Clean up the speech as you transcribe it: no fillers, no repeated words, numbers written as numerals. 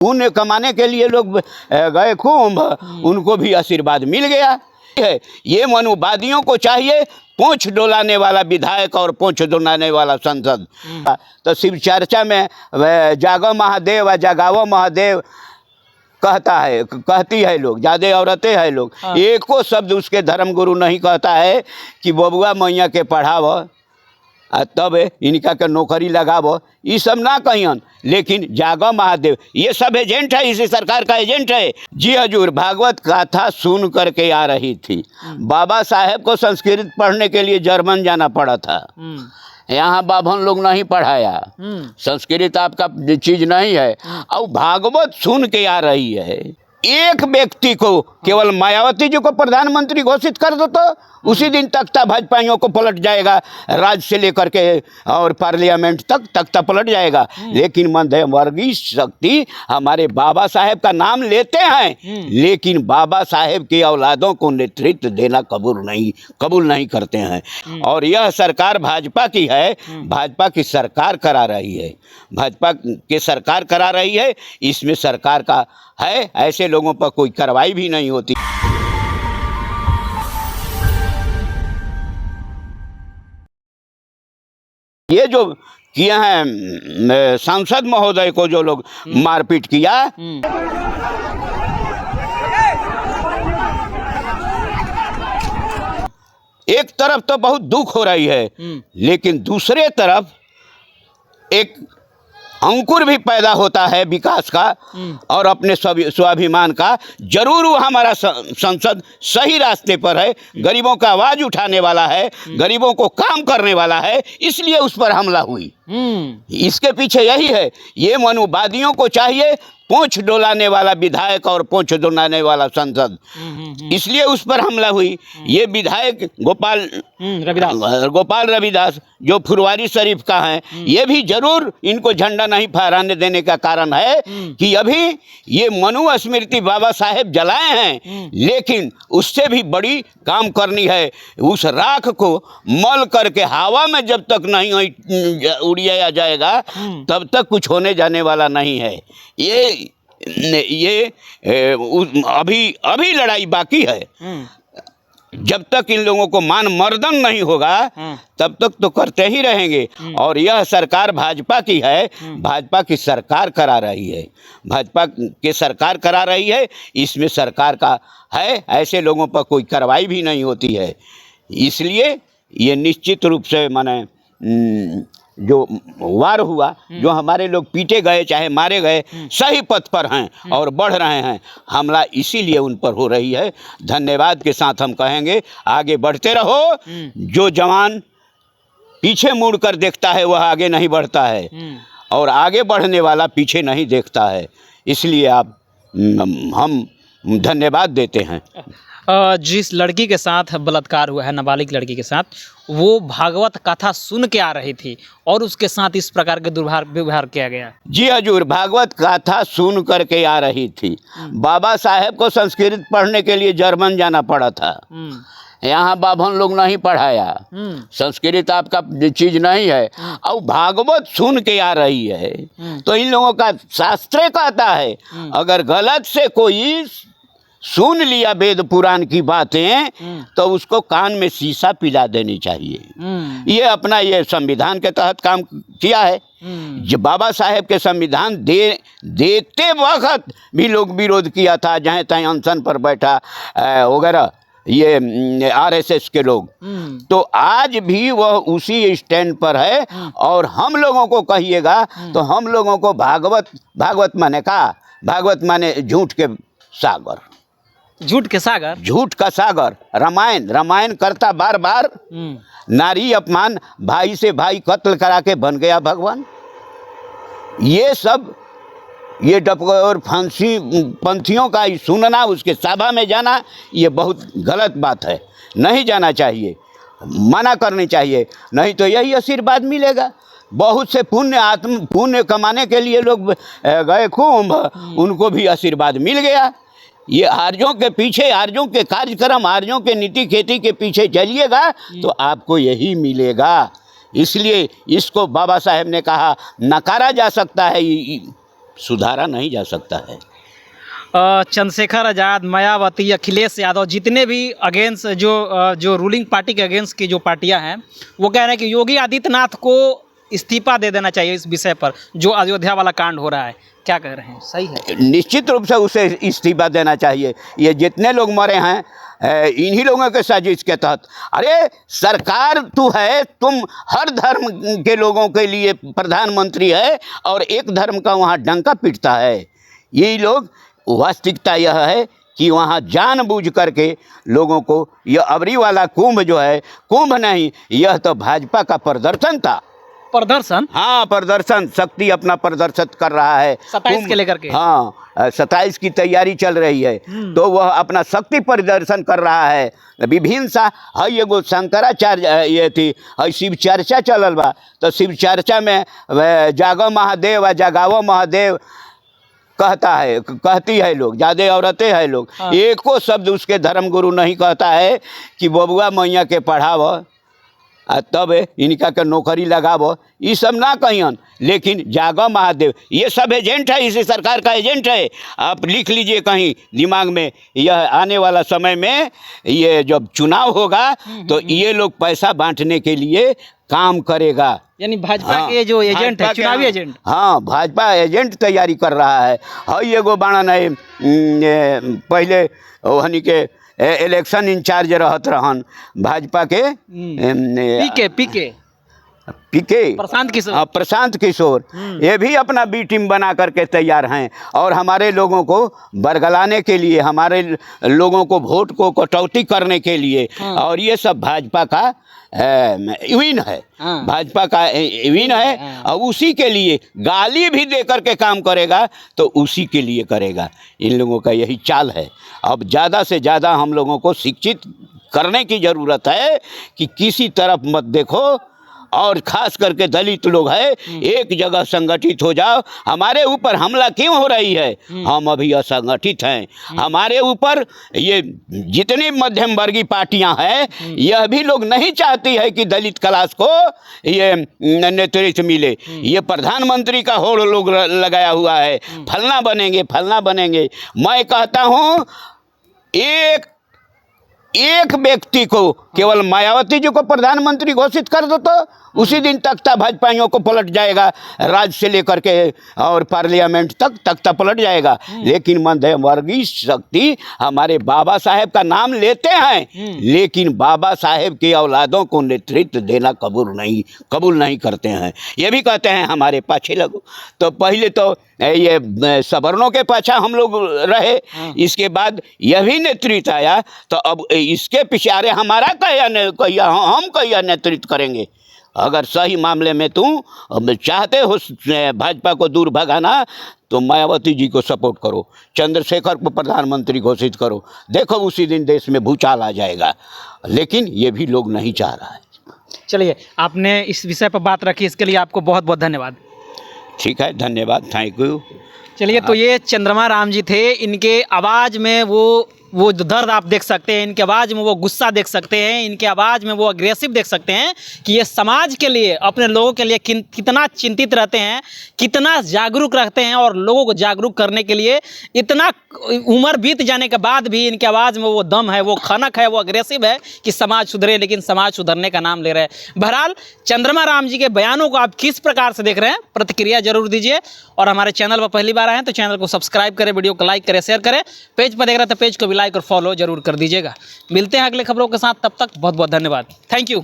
पुण्य कमाने के लिए लोग गए कुंभ, उनको भी आशीर्वाद मिल गया है। ये मनुवादियों को चाहिए पोंछ डोलाने वाला विधायक और पोंछ डोलाने वाला सांसद। तो शिव चर्चा में जागो महादेव व जगावो महादेव कहती है लोग, ज़्यादा औरतें हैं लोग। एको शब्द उसके धर्मगुरु नहीं कहता है कि बबुआ मैया के पढ़ाव तब इनका के नौकरी लगावो, ये सब ना कहियन। लेकिन जागो महादेव ये सब एजेंट है, इसी सरकार का एजेंट है। जी हजूर, भागवत कथा सुन करके आ रही थी। बाबा साहेब को संस्कृत पढ़ने के लिए जर्मन जाना पड़ा था। यहाँ बाभन लोग नहीं पढ़ाया, संस्कृत आपका चीज नहीं है। और भागवत सुन के आ रही है। एक व्यक्ति को केवल मायावती जी को प्रधानमंत्री घोषित कर दो तो उसी दिन तख्ता भाजपाइयों को पलट जाएगा, राज्य से लेकर के और पार्लियामेंट तक तख्ता पलट जाएगा। लेकिन मध्यवर्गीय शक्ति हमारे बाबा साहेब का नाम लेते हैं, लेकिन बाबा साहेब की औलादों को नेतृत्व देना कबूल नहीं करते हैं। और यह सरकार भाजपा की है, भाजपा की सरकार करा रही है, भाजपा की सरकार करा रही है। इसमें सरकार का है, ऐसे लोगों पर कोई कार्रवाई भी नहीं होती। ये जो किए हैं सांसद महोदय को जो लोग मारपीट किया, एक तरफ तो बहुत दुख हो रही है, लेकिन दूसरे तरफ एक अंकुर भी पैदा होता है विकास का और अपने स्वाभिमान का। जरूर वो हमारा संसद सही रास्ते पर है, गरीबों का आवाज उठाने वाला है, गरीबों को काम करने वाला है, इसलिए उस पर हमला हुई। इसके पीछे यही है। ये मनुवादियों को चाहिए पोंछ डोलाने वाला विधायक और पोंछ डोलाने वाला सांसद, इसलिए उस पर हमला हुई। ये विधायक गोपाल रविदास जो फुलवारी शरीफ का है, ये भी जरूर इनको झंडा नहीं फहराने देने का कारण है कि अभी ये मनु स्मृति बाबा साहेब जलाए हैं, लेकिन उससे भी बड़ी काम करनी है। उस राख को मल करके हवा में जब तक नहीं उड़ाया जाएगा तब तक कुछ होने जाने वाला नहीं है। ये अभी लड़ाई बाकी है। जब तक इन लोगों को मान मर्दन नहीं होगा तब तक तो करते ही रहेंगे। और यह सरकार भाजपा की है, भाजपा की सरकार करा रही है, भाजपा की सरकार करा रही है। इसमें सरकार का है, ऐसे लोगों पर कोई कार्रवाई भी नहीं होती है। इसलिए ये निश्चित रूप से माने जो वार हुआ, जो हमारे लोग पीटे गए चाहे मारे गए, सही पथ पर हैं और बढ़ रहे हैं। हमला इसीलिए उन पर हो रही है। धन्यवाद के साथ हम कहेंगे आगे बढ़ते रहो। जो जवान पीछे मुड़ कर देखता है वह आगे नहीं बढ़ता है, और आगे बढ़ने वाला पीछे नहीं देखता है। इसलिए हम धन्यवाद देते हैं। जिस लड़की के साथ बलात्कार हुआ है, नाबालिग लड़की के साथ, वो भागवत कथा सुन के आ रही थी और उसके साथ इस प्रकार के दुर्व्यवहार किया गया। जी हजूर, भागवत कथा सुन करके आ रही थी। बाबा साहेब को संस्कृत पढ़ने के लिए जर्मन जाना पड़ा था। यहाँ बाभन लोग नहीं पढ़ाया, संस्कृत आपका चीज नहीं है। और भागवत सुन के आ रही है तो इन लोगों का शास्त्र कहता है, अगर गलत से कोई सुन लिया वेद पुराण की बातें तो उसको कान में शीशा पिला देनी चाहिए। ये अपना ये संविधान के तहत काम किया है। जो बाबा साहेब के संविधान देते वक्त भी लोग विरोध किया था, जहाँ तहाँ अनशन पर बैठा वगैरह ये आरएसएस के लोग, तो आज भी वह उसी स्टैंड पर है। और हम लोगों को कहिएगा तो हम लोगों को भागवत माने का, भागवत माने झूठ के सागर, झूठ के सागर, झूठ का सागर। रामायण करता बार बार नारी अपमान, भाई से भाई कत्ल करा के बन गया भगवान। ये सब ये डपकोर पंथियों का सुनना, उसके सभा में जाना, ये बहुत गलत बात है। नहीं जाना चाहिए, मना करनी चाहिए, नहीं तो यही आशीर्वाद मिलेगा। बहुत से पुण्य कमाने के लिए लोग गए कुंभ, उनको भी आशीर्वाद मिल गया। ये आर्यों के पीछे, आर्यों के कार्यक्रम, आर्यों के नीति खेती के पीछे चलिएगा तो आपको यही मिलेगा। इसलिए इसको बाबा साहेब ने कहा नकारा जा सकता है सुधारा नहीं जा सकता है। चंद्रशेखर आज़ाद, मायावती, अखिलेश यादव, जितने भी अगेंस्ट जो रूलिंग पार्टी के अगेंस्ट की जो पार्टियां हैं, वो कह रहे हैं कि योगी आदित्यनाथ को इस्तीफा दे देना चाहिए इस विषय पर जो अयोध्या वाला कांड हो रहा है। क्या कह रहे हैं, सही है? निश्चित रूप से उसे इस्तीफा देना चाहिए। ये जितने लोग मरे हैं इन्हीं लोगों के साजिश के तहत। अरे सरकार तू है, तुम हर धर्म के लोगों के लिए प्रधानमंत्री है और एक धर्म का वहाँ डंका पीटता है। यही लोग, वास्तविकता यह है कि वहाँ जानबूझ करके लोगों को, यह अबरी वाला कुंभ जो है, कुंभ नहीं, यह तो भाजपा का प्रदर्शन था। प्रदर्शन? हाँ, प्रदर्शन, शक्ति अपना प्रदर्शन कर रहा है 27 के लेकर के। हाँ, 27 की तैयारी चल रही है, तो वह अपना शक्ति प्रदर्शन कर रहा है। विभिन्न सा हई एगो शंकराचार्य ये थी, हई शिव चर्चा चलल बा, तो शिव चर्चा में जागो महादेव व जगावो महादेव कहती है लोग, ज़्यादा औरतें हैं लोग। हाँ। एको शब्द उसके धर्मगुरु नहीं कहता है कि बबुआ मैया के पढ़ाव तब इनका के नौकरी लगाव, ये सब ना कहियन। लेकिन जागो महादेव, ये सब एजेंट है, इसी सरकार का एजेंट है। आप लिख लीजिए कहीं दिमाग में, यह आने वाला समय में ये जब चुनाव होगा तो ये लोग पैसा बांटने के लिए काम करेगा। यानी भाजपा के जो एजेंट है, चुनावी एजेंट। हाँ, भाजपा एजेंट तैयारी कर रहा है। हई एगो बाणन है, पहले वहनी के इलेक्शन इंचार्ज रहत रहन भाजपा के, पीके प्रशांत किशोर, ये भी अपना बी टीम बना करके तैयार हैं और हमारे लोगों को बरगलाने के लिए, हमारे लोगों को वोट को कटौती करने के लिए। और ये सब भाजपा का विन है, भाजपा का विन है। और उसी के लिए गाली भी दे करके काम करेगा, तो उसी के लिए करेगा। इन लोगों का यही चाल है। अब ज़्यादा से ज़्यादा हम लोगों को शिक्षित करने की ज़रूरत है कि किसी तरफ मत देखो, और ख़ास करके दलित लोग है, एक जगह संगठित हो जाओ। हमारे ऊपर हमला क्यों हो रही है? हम अभी असंगठित हैं। हमारे ऊपर ये जितनी मध्यम वर्गीय पार्टियां हैं, यह भी लोग नहीं चाहती है कि दलित क्लास को ये नेतृत्व मिले। ये प्रधानमंत्री का होड़ लोग लगाया हुआ है, फलना बनेंगे। मैं कहता हूँ एक व्यक्ति को, केवल मायावती जी को प्रधानमंत्री घोषित कर दो तो उसी दिन तख्ता भाजपाइयों को पलट जाएगा, राज्य से लेकर के और पार्लियामेंट तक तख्ता पलट जाएगा। लेकिन मध्यम वर्गीय शक्ति हमारे बाबा साहेब का नाम लेते हैं, लेकिन बाबा साहेब की औलादों को नेतृत्व देना कबूल नहीं करते हैं। ये भी कहते हैं हमारे पाछे लगो। तो पहले तो ये सवर्णों के पाछा हम लोग रहे, इसके बाद यह भी नेतृत्व आया, तो अब इसके पिछारे हमारा हम कहिया नेतृत्व करेंगे। अगर सही मामले में तुम चाहते हो भाजपा को दूर भगाना, तो मायावती जी को सपोर्ट करो, चंद्रशेखर को प्रधानमंत्री घोषित करो। देखो उसी दिन देश में भूचाल आ जाएगा। लेकिन ये भी लोग नहीं चाह रहा है। चलिए, आपने इस विषय पर बात रखी, इसके लिए आपको बहुत बहुत धन्यवाद। ठीक है, धन्यवाद, थैंक यू। चलिए, तो ये चंद्रमा राम जी थे। इनके आवाज़ में वो दर्द आप देख सकते हैं, इनके आवाज़ में वो गुस्सा देख सकते हैं, इनके आवाज़ में वो अग्रेसिव देख सकते हैं कि ये समाज के लिए, अपने लोगों के लिए कितना चिंतित रहते हैं, कितना जागरूक रहते हैं। और लोगों को जागरूक करने के लिए इतना उम्र बीत जाने के बाद भी इनके आवाज़ में वो दम है, वो खनक है, वो अग्रेसिव है कि समाज सुधरे। लेकिन समाज सुधरने का नाम ले रहे हैं। बहरहाल, चंद्रमा राम जी के बयानों को आप किस प्रकार से देख रहे हैं, प्रतिक्रिया जरूर दीजिए। और हमारे चैनल पर पहली बार आए हैं तो चैनल को सब्सक्राइब करें, वीडियो को लाइक करें, शेयर करें। पेज पर देख रहे हैं तो पेज को भी लाइक और फॉलो जरूर कर दीजिएगा। मिलते हैं अगले खबरों के साथ, तब तक बहुत बहुत धन्यवाद। Thank you.